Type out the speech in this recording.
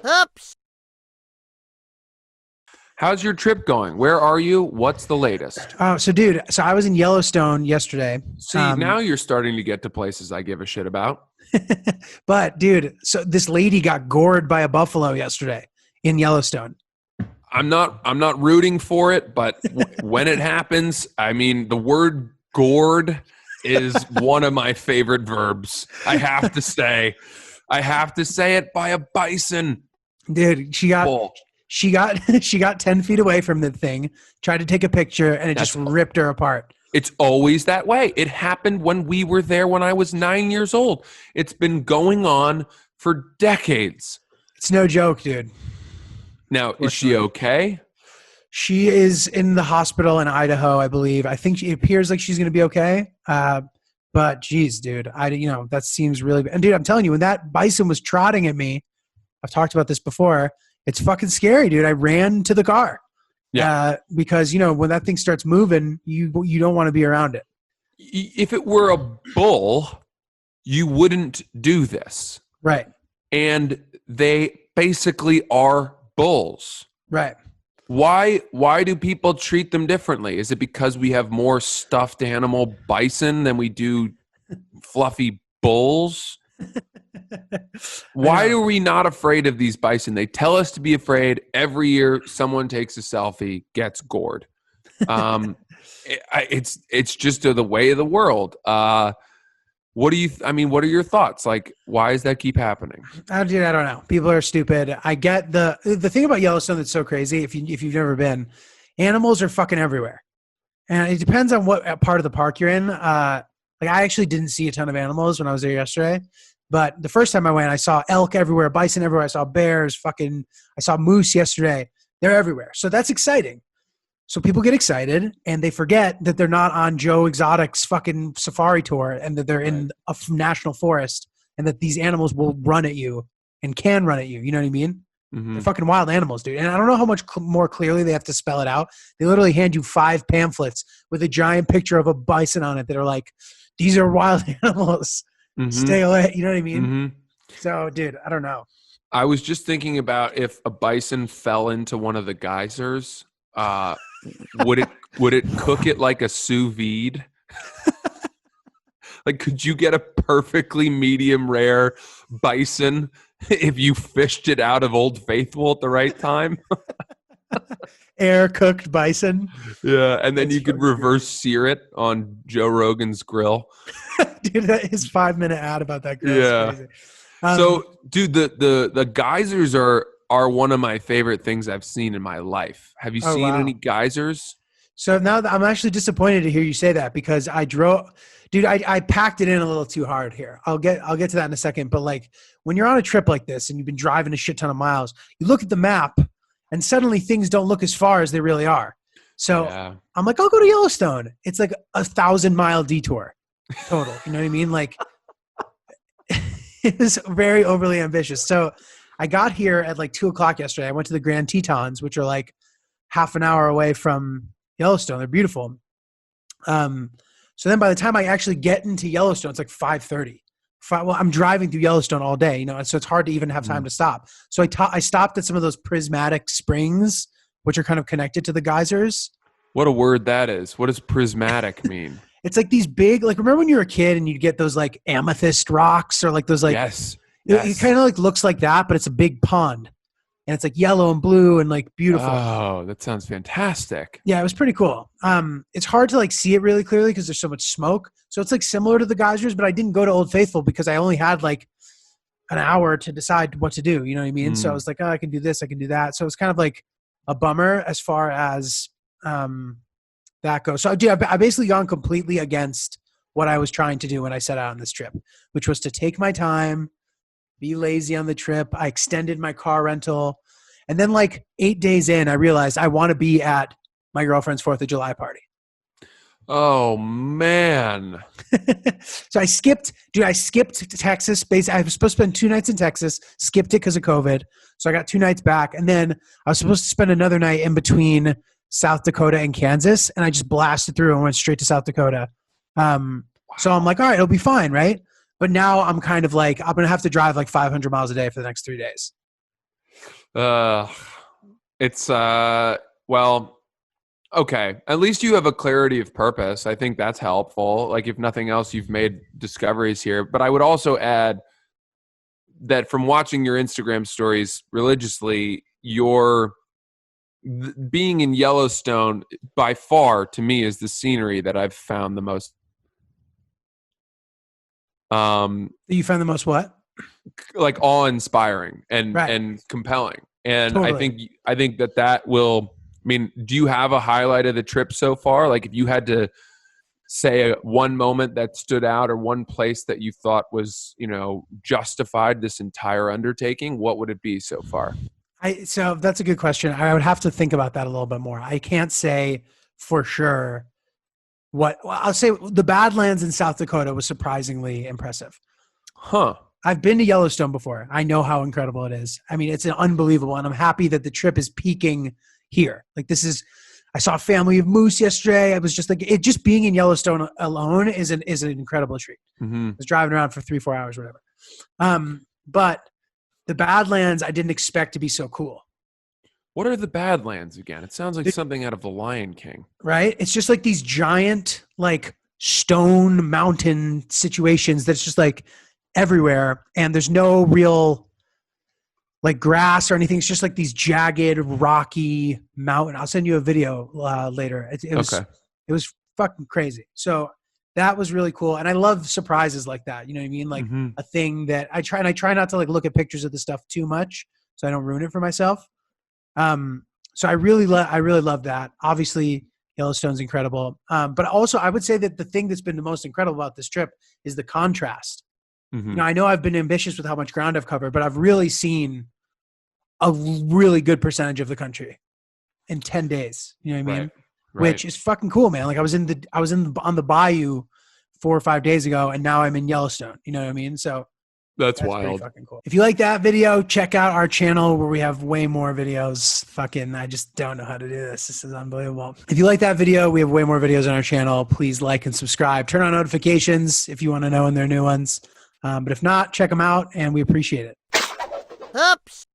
Oops. How's your trip going? Where are you? What's the latest? Oh, so dude, I was in Yellowstone yesterday. See, now you're starting to get to places I give a shit about. But dude, so this lady got gored by a buffalo yesterday in Yellowstone. I'm not rooting for it, but when it happens, I mean, the word gored is one of my favorite verbs. I have to say it by a bison. Dude, she got 10 feet away from the thing, tried to take a picture, and it just ripped her apart. It's always that way. It happened when we were there when I was 9 years old. It's been going on for decades. It's no joke, dude. Now, is she okay? She is in the hospital in Idaho, I believe. I think it appears like she's going to be okay. But geez, dude, that seems really bad. And dude, I'm telling you, when that bison was trotting at me, I've talked about this before, it's fucking scary, dude. I ran to the car. Yeah. Because, when that thing starts moving, you don't want to be around it. If it were a bull, you wouldn't do this. Right. And they basically are bulls. Right. Why do people treat them differently? Is it because we have more stuffed animal bison than we do fluffy bulls? Why are we not afraid of these bison? They tell us to be afraid. Every year someone takes a selfie, gets gored. It's just the way of the world. What are your thoughts? Like, why does that keep happening? Dude, I don't know. People are stupid. I get the thing about Yellowstone that's so crazy. If you've never been, animals are fucking everywhere, and it depends on what part of the park you're in. I actually didn't see a ton of animals when I was there yesterday, but the first time I went, I saw elk everywhere, bison everywhere. I saw bears. I saw moose yesterday. They're everywhere, so that's exciting. So people get excited and they forget that they're not on Joe Exotic's fucking safari tour and that they're in a national forest and that these animals will run at you and can run at you. You know what I mean? Mm-hmm. They're fucking wild animals, dude. And I don't know how much more clearly they have to spell it out. They literally hand you 5 pamphlets with a giant picture of a bison on it that are like, these are wild animals. Mm-hmm. Stay away. You know what I mean? Mm-hmm. So, dude, I don't know. I was just thinking about if a bison fell into one of the geysers, would it cook it like a sous vide? Like, could you get a perfectly medium rare bison if you fished it out of Old Faithful at the right time? Air cooked bison. Yeah, and then you could reverse sear it on Joe Rogan's grill. Dude, that is 5-minute ad about that grill. Yeah. Crazy. So, dude, the geysers are one of my favorite things I've seen in my life. Have you seen any geysers? So now I'm actually disappointed to hear you say that because I packed it in a little too hard here. I'll get to that in a second. But like when you're on a trip like this and you've been driving a shit ton of miles, you look at the map and suddenly things don't look as far as they really are. So I'm like, I'll go to Yellowstone. It's like 1,000-mile detour total. You know what I mean? Like it was very overly ambitious. So I got here at like 2:00 yesterday. I went to the Grand Tetons, which are like half an hour away from Yellowstone. They're beautiful. So then by the time I actually get into Yellowstone, it's like 5:30. Well, I'm driving through Yellowstone all day, so it's hard to even have time to stop. So I stopped at some of those prismatic springs, which are kind of connected to the geysers. What a word that is. What does prismatic mean? It's like these big, like remember when you were a kid and you'd get those like amethyst rocks or like those like yes. It kind of like looks like that, but it's a big pond. And it's like yellow and blue and like beautiful. Oh, that sounds fantastic. Yeah, it was pretty cool. It's hard to like see it really clearly because there's so much smoke. So it's like similar to the geysers, but I didn't go to Old Faithful because I only had like an hour to decide what to do. You know what I mean? So I was like, oh, I can do this, I can do that. So it's kind of like a bummer as far as that goes. So I basically gone completely against what I was trying to do when I set out on this trip, which was to take my time, be lazy on the trip. I extended my car rental. And then like 8 days in, I realized I want to be at my girlfriend's 4th of July party. Oh, man. So I skipped Texas. Basically, I was supposed to spend 2 nights in Texas, skipped it because of COVID. So I got 2 nights back. And then I was supposed to spend another night in between South Dakota and Kansas. And I just blasted through and went straight to South Dakota. So I'm like, all right, it'll be fine, right? But now I'm kind of like, I'm going to have to drive like 500 miles a day for the next 3 days. Uh, it's well, okay. At least you have a clarity of purpose. I think that's helpful. Like if nothing else, you've made discoveries here. But I would also add that from watching your Instagram stories religiously, being in Yellowstone by far to me is the scenery that I've found the most. You found the most what? Like awe-inspiring and Right. and compelling. And Totally. I think that will. I mean, do you have a highlight of the trip so far? Like, if you had to say one moment that stood out or one place that you thought was, justified this entire undertaking, what would it be so far? So that's a good question. I would have to think about that a little bit more. I can't say for sure well, I'll say the Badlands in South Dakota was surprisingly impressive. Huh. I've been to Yellowstone before. I know how incredible it is. I mean, it's unbelievable. And I'm happy that the trip is peaking here. Like I saw a family of moose yesterday. I was just like, just being in Yellowstone alone is an incredible treat. Mm-hmm. I was driving around for 3-4 hours, whatever. But the Badlands, I didn't expect to be so cool. What are the Badlands again? It sounds like something out of The Lion King. Right? It's just like these giant, like stone mountain situations that's just like everywhere. And there's no real like grass or anything. It's just like these jagged, rocky mountain. I'll send you a video later. It was fucking crazy. So that was really cool. And I love surprises like that. You know what I mean? Like a thing that I try not to like look at pictures of the stuff too much so I don't ruin it for myself. So I really love that. Obviously Yellowstone's incredible. But also I would say that the thing that's been the most incredible about this trip is the contrast. Mm-hmm. I know I've been ambitious with how much ground I've covered, but I've really seen a really good percentage of the country in 10 days. You know what I mean? Right. Which is fucking cool, man. Like I was on the bayou 4 or 5 days ago and now I'm in Yellowstone. You know what I mean? So that's wild. Pretty fucking cool. If you like that video, check out our channel where we have way more videos. I just don't know how to do this. This is unbelievable. If you like that video, we have way more videos on our channel. Please like and subscribe. Turn on notifications if you want to know when there are new ones. But if not, check them out and we appreciate it. Oops.